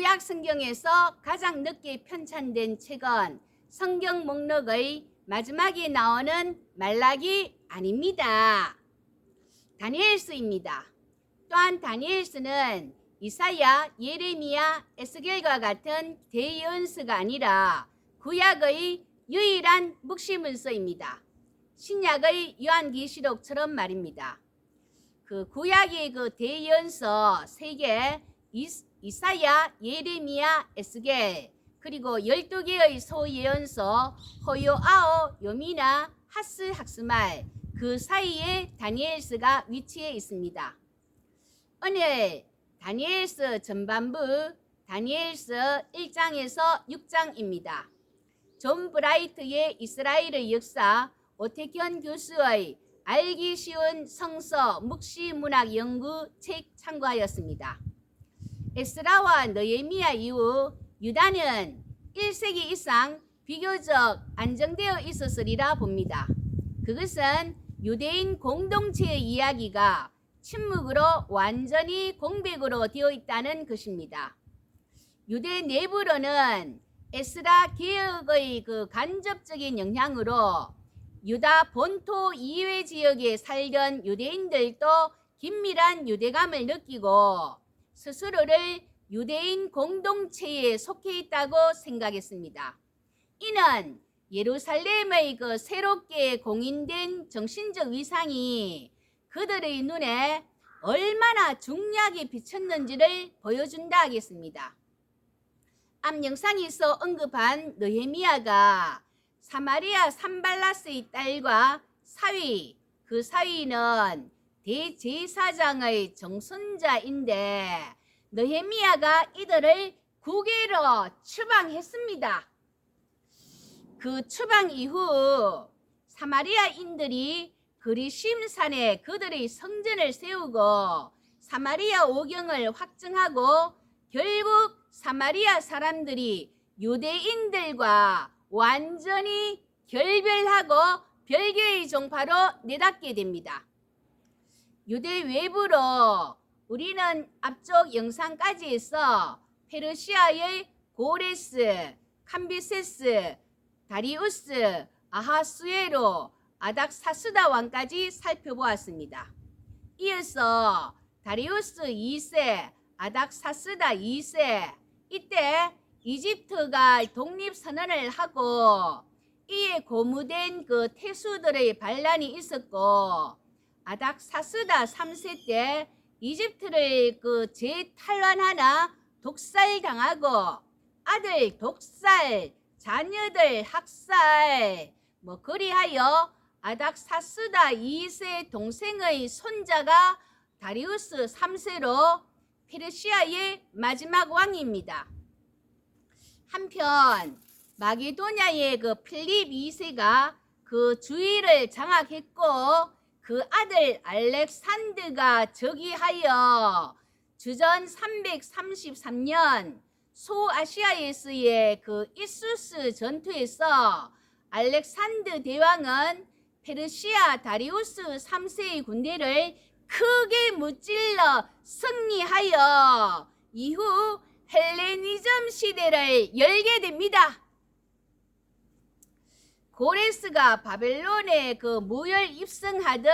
구약 성경에서 가장 늦게 편찬된 책은 성경 목록의 마지막에 나오는 말라기 아닙니다. 다니엘서입니다. 또한 다니엘서는 이사야, 예레미야, 에스겔과 같은 대예언서가 아니라 구약의 유일한 묵시문서입니다. 신약의 요한계시록처럼 말입니다. 그 구약의 그 대예언서 3개, 이사야, 예레미야, 에스겔, 그리고 12개의 소예언서 호요아오, 요미나, 하스, 학스말, 그 사이에 다니엘서가 위치해 있습니다. 오늘 다니엘서 전반부 다니엘서 1장에서 6장입니다. 존 브라이트의 이스라엘의 역사, 오태견 교수의 알기 쉬운 성서 묵시 문학 연구 책 참고하였습니다. 에스라와 느헤미야 이후 유다는 1세기 이상 비교적 안정되어 있었으리라 봅니다. 그것은 유대인 공동체의 이야기가 침묵으로 완전히 공백으로 되어 있다는 것입니다. 유대 내부로는 에스라 개혁의 그 간접적인 영향으로 유다 본토 이외 지역에 살던 유대인들도 긴밀한 유대감을 느끼고 스스로를 유대인 공동체에 속해 있다고 생각했습니다. 이는 예루살렘의 그 새롭게 공인된 정신적 위상이 그들의 눈에 얼마나 중요하게 비쳤는지를 보여준다 하겠습니다. 앞 영상에서 언급한 느헤미야가 사마리아 산발라스의 딸과 사위, 그 사위는 대제사장의 정손자인데 느헤미야가 이들을 국외로 추방했습니다. 그 추방 이후 사마리아인들이 그리심산에 그들의 성전을 세우고 사마리아 오경을 확증하고 결국 사마리아 사람들이 유대인들과 완전히 결별하고 별개의 종파로 내닫게 됩니다. 유대 외부로 우리는 앞쪽 영상까지 해서 페르시아의 고레스, 캄비세스, 다리우스, 아하수에로, 아닥사스다 왕까지 살펴보았습니다. 이어서 다리우스 2세, 아닥사스다 2세, 이때 이집트가 독립선언을 하고 이에 고무된 그 태수들의 반란이 있었고 아닥사스다 3세 때 이집트를 그 재탈환하나 독살당하고 아들 독살, 자녀들 학살, 그리하여 아닥사스다 2세 동생의 손자가 다리우스 3세로 페르시아의 마지막 왕입니다. 한편 마게도냐의 그 필립 2세가 그 주위를 장악했고 그 아들 알렉산드가 즉위하여 주전 333년 소아시아에서의 그 이수스 전투에서 알렉산드 대왕은 페르시아 다리우스 3세의 군대를 크게 무찔러 승리하여 이후 헬레니즘 시대를 열게 됩니다. 고레스가 바벨론에 그 무혈 입성하듯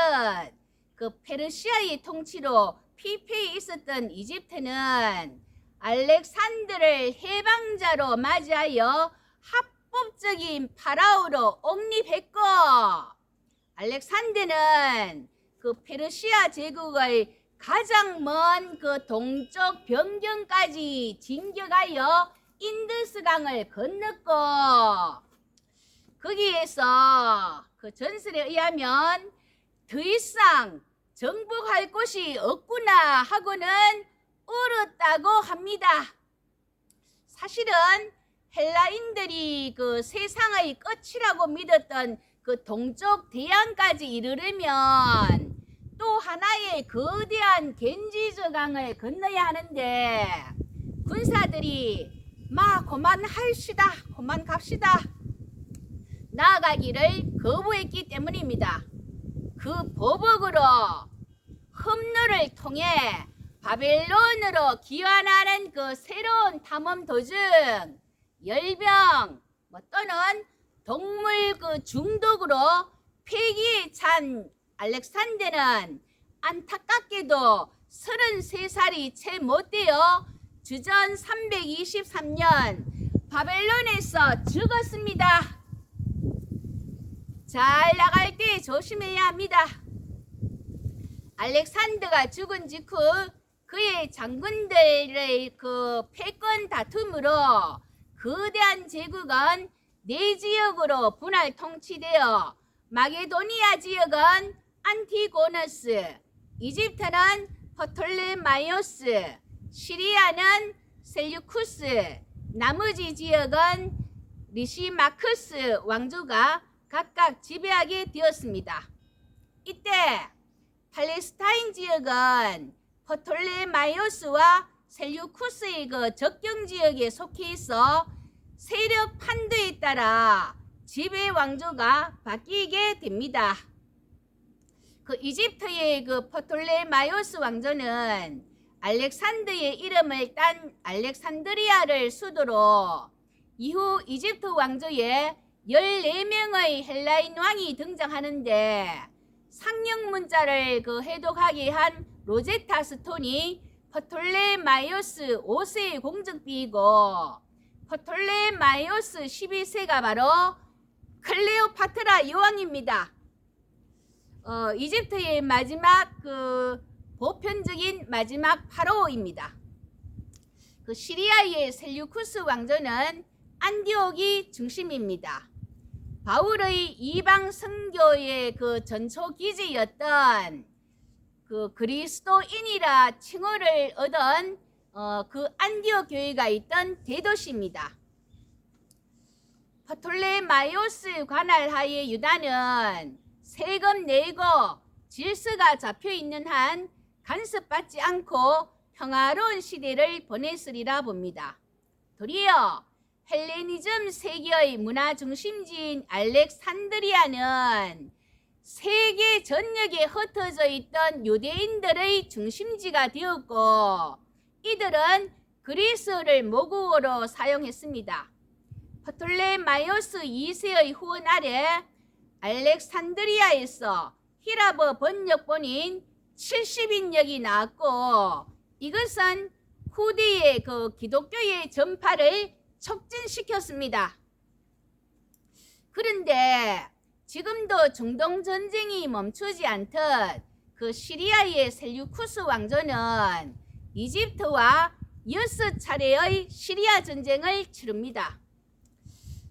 그 페르시아의 통치로 피폐해 있었던 이집트는 알렉산드를 해방자로 맞이하여 합법적인 파라오로 옹립했고 알렉산드는 그 페르시아 제국의 가장 먼 그 동쪽 변경까지 진격하여 인더스강을 건넜고 거기에서 그 전설에 의하면 더 이상 정복할 곳이 없구나 하고는 울었다고 합니다. 사실은 헬라인들이 그 세상의 끝이라고 믿었던 그 동쪽 대양까지 이르려면 또 하나의 거대한 겐지저강을 건너야 하는데 군사들이 그만합시다, 그만 갑시다 나아가기를 거부했기 때문입니다. 그 보복으로 험로를 통해 바벨론으로 귀환하는 그 새로운 탐험 도중 열병 또는 동물 그 중독으로 폐기에 찬 알렉산더는 안타깝게도 33살이 채 못 되어 주전 323년 바벨론에서 죽었습니다. 잘 나갈 때 조심해야 합니다. 알렉산더가 죽은 직후 그의 장군들의 그 패권 다툼으로 거대한 제국은 네 지역으로 분할 통치되어 마게도니아 지역은 안티고너스, 이집트는 프톨레마이오스, 시리아는 셀유쿠스, 나머지 지역은 리시마크스 왕조가 각각 지배하게 되었습니다. 이때 팔레스타인 지역은 프톨레마이오스와 셀유쿠스의 그 접경 지역에 속해 있어 세력 판도에 따라 지배 왕조가 바뀌게 됩니다. 그 이집트의 그 프톨레마이오스 왕조는 알렉산더의 이름을 딴 알렉산드리아를 수도로 이후 이집트 왕조에 14명의 헬라인 왕이 등장하는데 상형 문자를 그 해독하게 한 로제타 스톤이 프톨레마이오스 5세의 공적비이고 프톨레마이오스 12세가 바로 클레오파트라 여왕입니다. 이집트의 마지막 그 보편적인 마지막 파라오입니다. 그 시리아의 셀유쿠스 왕조는 안디옥이 중심입니다. 바울의 이방 선교의 그 전초 기지였던 그 그리스도인이라 칭호를 얻은 그 안디옥 교회가 있던 대도시입니다. 프톨레마이오스 관할 하에 유다는 세금 내고 질서가 잡혀 있는 한 간섭받지 않고 평화로운 시대를 보냈으리라 봅니다. 도리어 헬레니즘 세계의 문화 중심지인 알렉산드리아는 세계 전역에 흩어져 있던 유대인들의 중심지가 되었고 이들은 그리스어를 모국어로 사용했습니다. 프톨레마이오스 2세의 후원 아래 알렉산드리아에서 히라버 번역본인 70인역이 나왔고 이것은 후대의 그 기독교의 전파를 촉진시켰습니다. 그런데 지금도 중동 전쟁이 멈추지 않듯 그 시리아의 셀유쿠스 왕조는 이집트와 6차례의 시리아 전쟁을 치릅니다.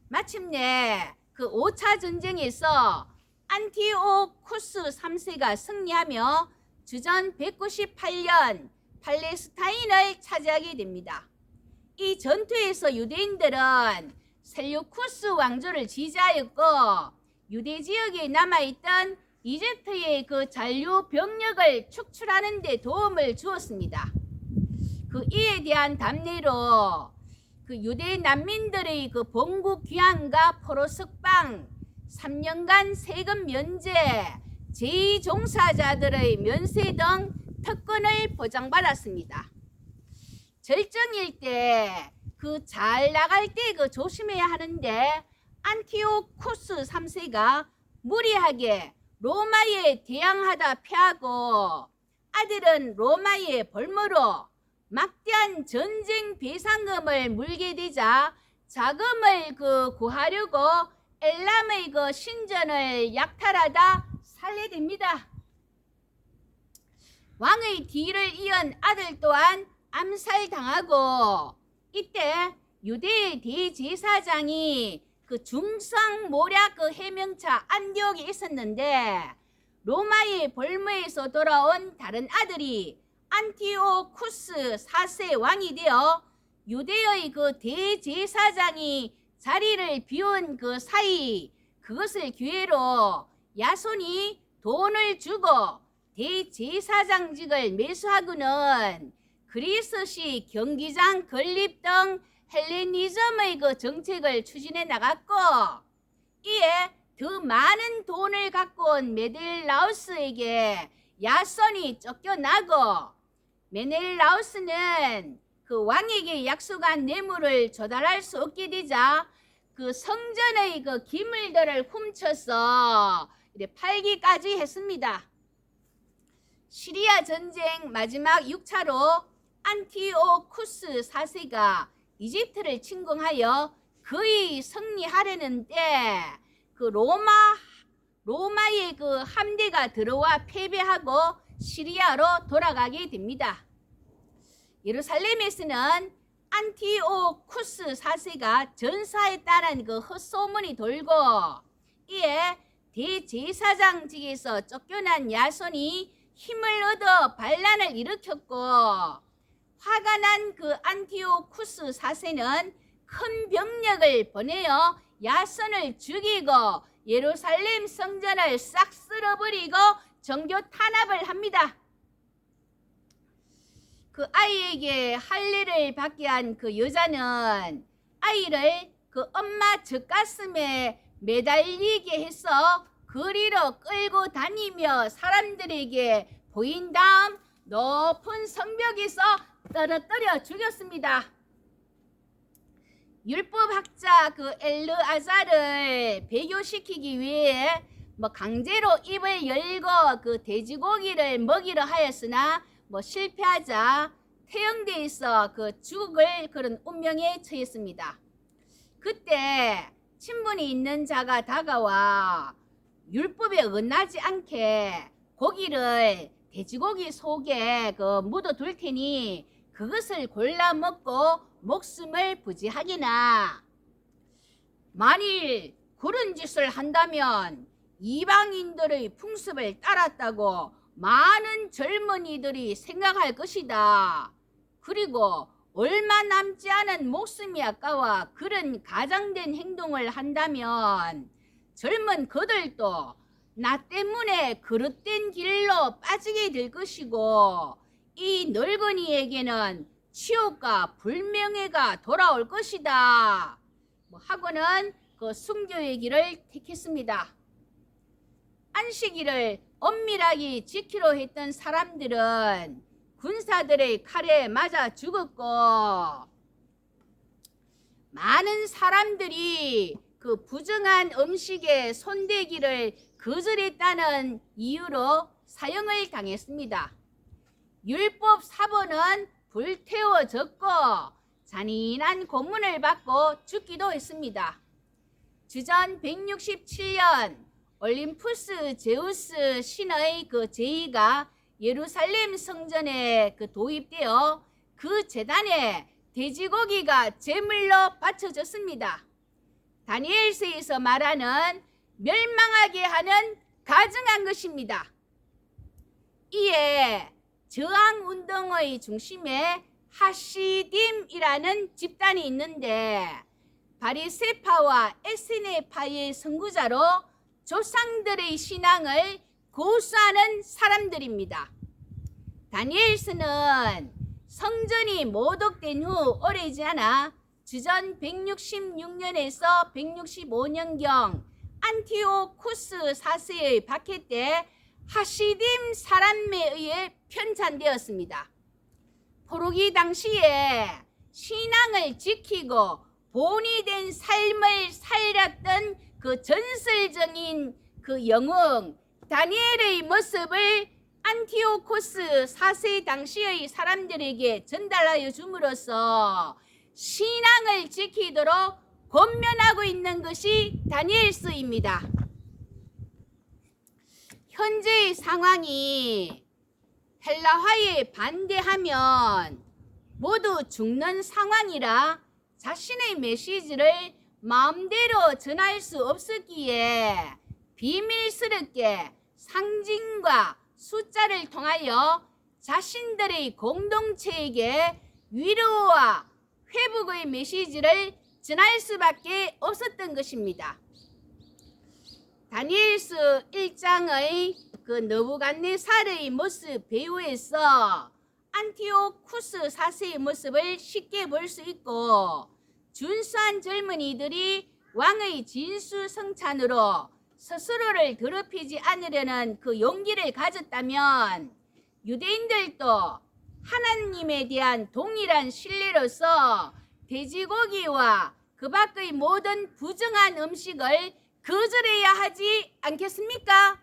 마침내 그 5차 전쟁에서 안티오쿠스 3세가 승리하며 주전 198년 팔레스타인을 차지하게 됩니다. 이 전투에서 유대인들은 셀유쿠스 왕조를 지지하였고 유대 지역에 남아있던 이집트의 그 잔류 병력을 축출하는 데 도움을 주었습니다. 그 이에 대한 답례로 그 유대 난민들의 그 본국 귀환과 포로 석방, 3년간 세금 면제, 제2종사자들의 면세 등 특권을 보장받았습니다. 절정일 때 그 잘 나갈 때 그 조심해야 하는데 안티오쿠스 3세가 무리하게 로마에 대항하다 패하고 아들은 로마의 볼모로 막대한 전쟁 배상금을 물게 되자 자금을 그 구하려고 엘람의 그 신전을 약탈하다 살해됩니다. 왕의 뒤를 이은 아들 또한 암살당하고 이때 유대의 대제사장이 그 중상모략 그 해명차 안디옥에 있었는데 로마의 볼모에서 돌아온 다른 아들이 안티오쿠스 4세 왕이 되어 유대의 그 대제사장이 자리를 비운 그 사이 그것을 기회로 야손이 돈을 주고 대제사장직을 매수하고는 그리스식 경기장 건립 등 헬레니즘의 그 정책을 추진해 나갔고 이에 더 많은 돈을 갖고 온 메델라우스에게 야손이 쫓겨나고 메넬라우스는 그 왕에게 약속한 뇌물을 조달할 수 없게 되자 그 성전의 그 기물들을 훔쳐서 팔기까지 했습니다. 시리아 전쟁 마지막 6차로 안티오쿠스 4세가 이집트를 침공하여 거의 승리하려는 때 그 로마의 그 함대가 들어와 패배하고 시리아로 돌아가게 됩니다. 예루살렘에서는 안티오쿠스 4세가 전사했다는 그 헛소문이 돌고 이에 대제사장직에서 쫓겨난 야손이 힘을 얻어 반란을 일으켰고 화가 난 그 안티오쿠스 4세는 큰 병력을 보내어 야손을 죽이고 예루살렘 성전을 싹 쓸어버리고 정교 탄압을 합니다. 그 아이에게 할례를 받게 한 그 여자는 아이를 그 엄마 젖가슴에 매달리게 해서 거리로 끌고 다니며 사람들에게 보인 다음 높은 성벽에서 떨어뜨려 죽였습니다. 율법학자 그 엘르아자를 배교시키기 위해 강제로 입을 열고 그 돼지고기를 먹이려 하였으나 실패하자 태형대에서 그 죽을 그런 운명에 처했습니다. 그때 친분이 있는 자가 다가와 율법에 어긋나지 않게 고기를 돼지고기 속에 그 묻어둘 테니 그것을 골라 먹고 목숨을 부지하기나 만일 그런 짓을 한다면 이방인들의 풍습을 따랐다고 많은 젊은이들이 생각할 것이다. 그리고 얼마 남지 않은 목숨이 아까워 그런 가장된 행동을 한다면 젊은 그들도 나 때문에 그릇된 길로 빠지게 될 것이고 이 늙은이에게는 치욕과 불명예가 돌아올 것이다. 하고는 그 순교의 길을 택했습니다. 안식일을 엄밀하게 지키려 했던 사람들은 군사들의 칼에 맞아 죽었고 많은 사람들이 그 부정한 음식에 손대기를 거절했다는 이유로 사형을 당했습니다. 율법 사본은 불태워졌고 잔인한 고문을 받고 죽기도 했습니다. 주전 167년 올림푸스 제우스 신의 그 제의가 예루살렘 성전에 그 도입되어 그 제단에 돼지고기가 제물로 바쳐졌습니다. 다니엘서에서 말하는 멸망하게 하는 가증한 것입니다. 이에 저항운동의 중심에 하시딤이라는 집단이 있는데 바리새파와 에세네파의 선구자로 조상들의 신앙을 고수하는 사람들입니다. 다니엘서는 성전이 모독된 후 오래지 않아 주전 166년에서 165년경 안티오쿠스 4세의 박해 때 하시딤 사람에 의해 편찬되었습니다. 포로기 당시에 신앙을 지키고 본이 된 삶을 살렸던 그 전설적인 그 영웅 다니엘의 모습을 안티오코스 4세 당시의 사람들에게 전달하여 줌으로써 신앙을 지키도록 권면하고 있는 것이 다니엘서입니다. 현재의 상황이 헬라화에 반대하면 모두 죽는 상황이라 자신의 메시지를 마음대로 전할 수 없었기에 비밀스럽게 상징과 숫자를 통하여 자신들의 공동체에게 위로와 회복의 메시지를 전할 수밖에 없었던 것입니다. 다니엘서 1장의 그 느부갓네살의 모습 배후에서 안티오쿠스 4세의 모습을 쉽게 볼 수 있고 준수한 젊은이들이 왕의 진수성찬으로 스스로를 더럽히지 않으려는 그 용기를 가졌다면 유대인들도 하나님에 대한 동일한 신뢰로서 돼지고기와 그 밖의 모든 부정한 음식을 거절해야 하지 않겠습니까?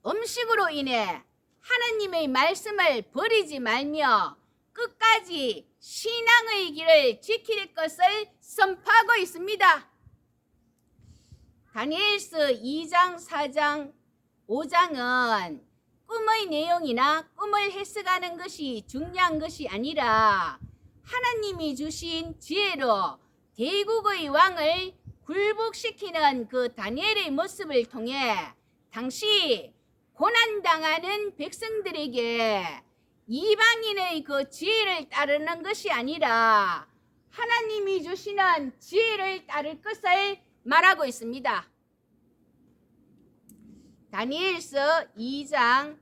음식으로 인해 하나님의 말씀을 버리지 말며 끝까지 신앙의 길을 지킬 것을 선포하고 있습니다. 다니엘서 2장, 4장, 5장은 꿈의 내용이나 꿈을 해석하는 것이 중요한 것이 아니라 하나님이 주신 지혜로 대국의 왕을 굴복시키는 그 다니엘의 모습을 통해 당시 고난당하는 백성들에게 이방인의 그 지혜를 따르는 것이 아니라 하나님이 주시는 지혜를 따를 것을 말하고 있습니다. 다니엘서 2장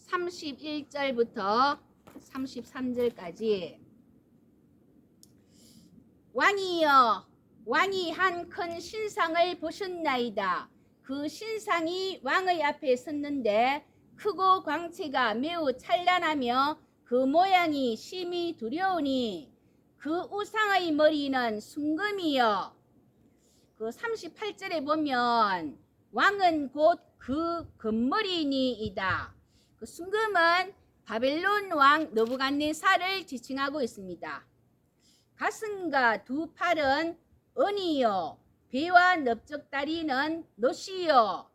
31절부터 33절까지 왕이여 왕이 한 큰 신상을 보셨나이다. 그 신상이 왕의 앞에 섰는데 크고 광채가 매우 찬란하며 그 모양이 심히 두려우니 그 우상의 머리는 순금이여. 그 38절에 보면 왕은 곧 그 금머리니이다. 그 순금은 바벨론 왕 느부갓네살을 지칭하고 있습니다. 가슴과 두 팔은 은이요 배와 넓적다리는 놋이요.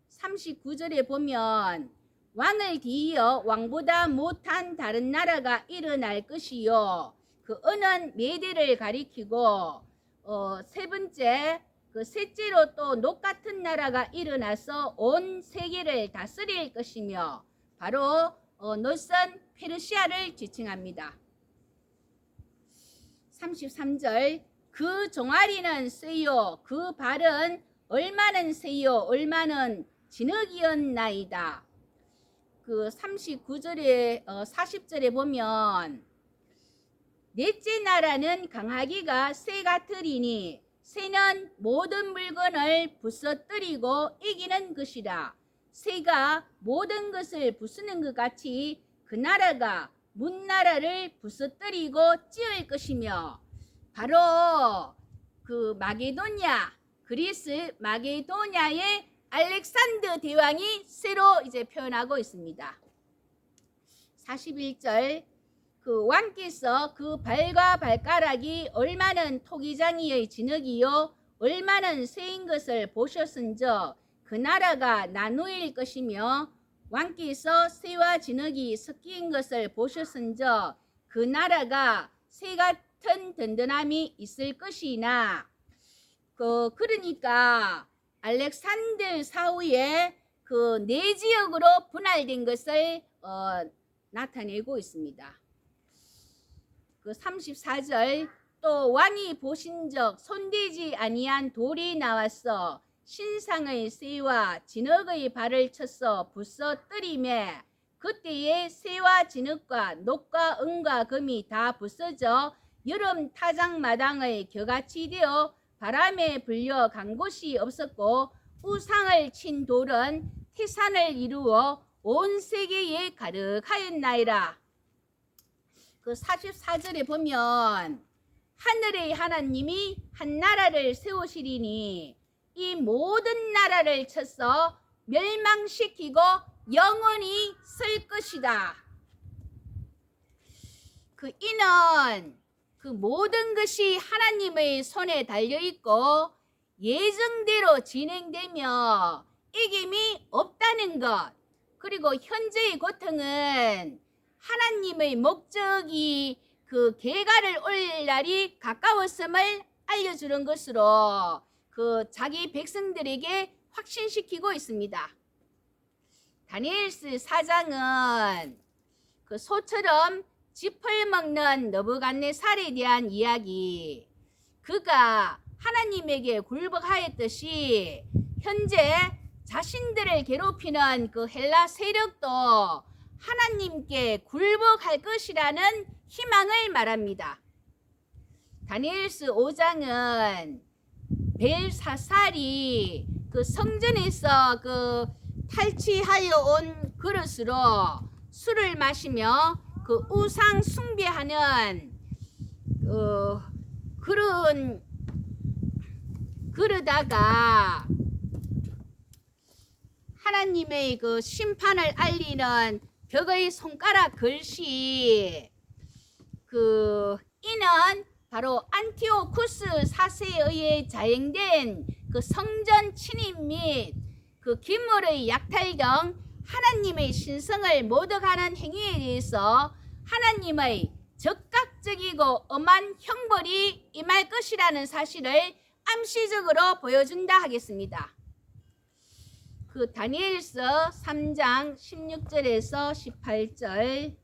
39절에 보면 왕을 뒤이어 왕보다 못한 다른 나라가 일어날 것이요. 그 은은 메대를 가리키고 세 번째 그 셋째로 또 녹 같은 나라가 일어나서 온 세계를 다스릴 것이며 바로 놋은 페르시아를 지칭합니다. 33절 그 종아리는 쇠요 그 발은 얼마는 쇠요 얼마는 진흙이었나이다. 그 39절에 40절에 보면 넷째 나라는 강하기가 쇠 같으리니 쇠는 모든 물건을 부서뜨리고 이기는 것이라. 쇠가 모든 것을 부수는 것 같이 그 나라가 문나라를 부서뜨리고 찌을 것이며 바로 그 마게도냐 그리스 마게도냐의 알렉산더 대왕이 쇠로 이제 표현하고 있습니다. 41절 그 왕께서 그 발과 발가락이 얼마는 토기장이의 진흙이요 얼마는 쇠인 것을 보셨은즉 그 나라가 나누일 것이며 왕께서 쇠와 진흙이 섞인 것을 보셨은즉 그 나라가 쇠 같은 든든함이 있을 것이나 그러니까 알렉산더 사후에 그 네 지역으로 분할된 것을 나타내고 있습니다. 그 34절 또 왕이 보신즉 손대지 아니한 돌이 나왔어 신상의 쇠와 진흙의 발을 쳐서 부서뜨리매 그때에 쇠와 진흙과 녹과 은과 금이 다 부서져 여름 타작마당의 겨같이 되어 바람에 불려 간 곳이 없었고 우상을 친 돌은 태산을 이루어 온 세계에 가득하였나이다. 그 44절에 보면 하늘의 하나님이 한 나라를 세우시리니 이 모든 나라를 쳐서 멸망시키고 영원히 쓸 것이다. 그 이는 그 모든 것이 하나님의 손에 달려있고 예정대로 진행되며 이김이 없다는 것 그리고 현재의 고통은 하나님의 목적이 그 계가를 올 날이 가까웠음을 알려주는 것으로 그 자기 백성들에게 확신시키고 있습니다. 다니엘서 4장은 그 소처럼 짚을 먹는 느부갓네살에 대한 이야기 그가 하나님에게 굴복하였듯이 현재 자신들을 괴롭히는 그 헬라 세력도 하나님께 굴복할 것이라는 희망을 말합니다. 다니엘서 5장은 벨사살이 그 성전에서 그 탈취하여 온 그릇으로 술을 마시며 그 우상 숭배하는 그러다가 하나님의 그 심판을 알리는 벽의 손가락 글씨 이는 바로 안티오쿠스 4세에 의해 자행된 그 성전 침입 및 그 기물의 약탈 등 하나님의 신성을 모독하는 행위에 대해서 하나님의 적극적이고 엄한 형벌이 임할 것이라는 사실을 암시적으로 보여준다 하겠습니다. 그 다니엘서 3장 16절에서 18절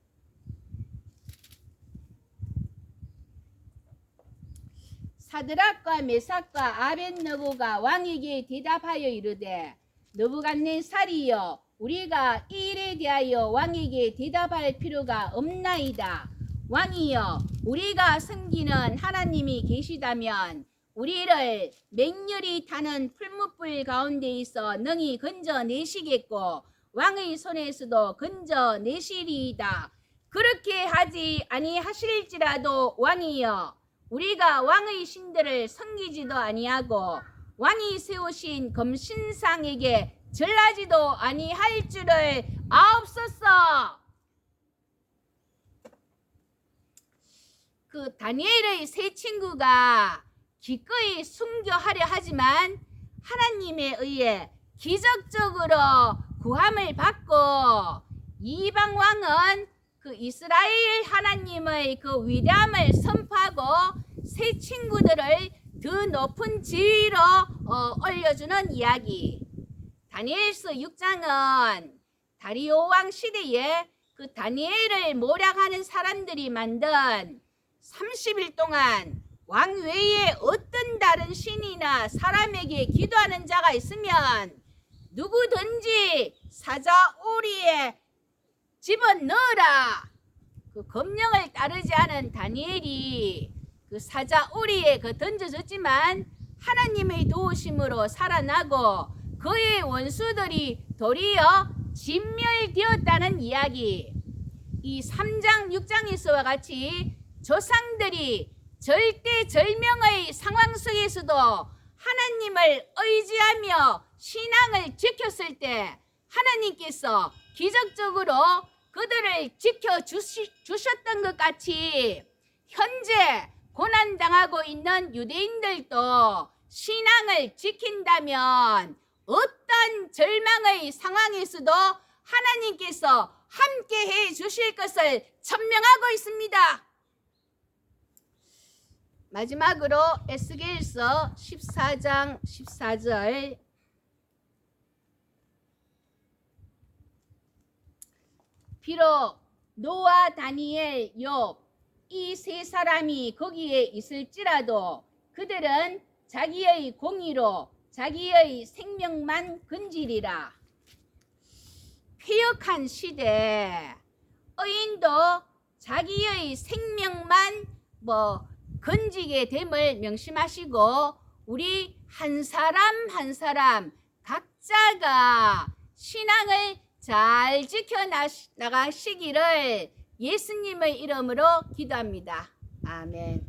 사드락과 메삭과 아벳느고가 왕에게 대답하여 이르되 느부갓네살이여 우리가 이 일에 대하여 왕에게 대답할 필요가 없나이다. 왕이여 우리가 섬기는 하나님이 계시다면 우리를 맹렬히 타는 풀무불 가운데에서 능히 건져내시겠고 왕의 손에서도 건져내시리이다. 그렇게 하지 아니하실지라도 왕이여 우리가 왕의 신들을 섬기지도 아니하고 왕이 세우신 금신상에게 절하지도 아니할 줄을 아옵소서. 그 다니엘의 세 친구가 기꺼이 순교하려 하지만 하나님에 의해 기적적으로 구함을 받고 이방 왕은 그 이스라엘 하나님의 그 위대함을 선포하고 세 친구들을 더 높은 지위로 올려주는 이야기. 다니엘서 6장은 다리오 왕 시대에 그 다니엘을 모략하는 사람들이 만든 30일 동안 왕 외에 어떤 다른 신이나 사람에게 기도하는 자가 있으면 누구든지 사자 오리에 집어넣어라. 그 검령을 따르지 않은 다니엘이 그 사자 오리에 던져졌지만 하나님의 도우심으로 살아나고 그의 원수들이 도리어 진멸되었다는 이야기. 이 3장 6장에서와 같이 조상들이 절대절명의 상황 속에서도 하나님을 의지하며 신앙을 지켰을 때 하나님께서 기적적으로 그들을 지켜주셨던 것 같이 현재 고난당하고 있는 유대인들도 신앙을 지킨다면 어떤 절망의 상황에서도 하나님께서 함께 해 주실 것을 천명하고 있습니다. 마지막으로 에스겔서 14장 14절 비록 노아, 다니엘, 욥 이 세 사람이 거기에 있을지라도 그들은 자기의 공의로 자기의 생명만 건지리라. 폐역한 시대 의인도 자기의 생명만 건지게 됨을 명심하시고 우리 한 사람 한 사람 각자가 신앙을 잘 지켜나가시기를 예수님의 이름으로 기도합니다. 아멘.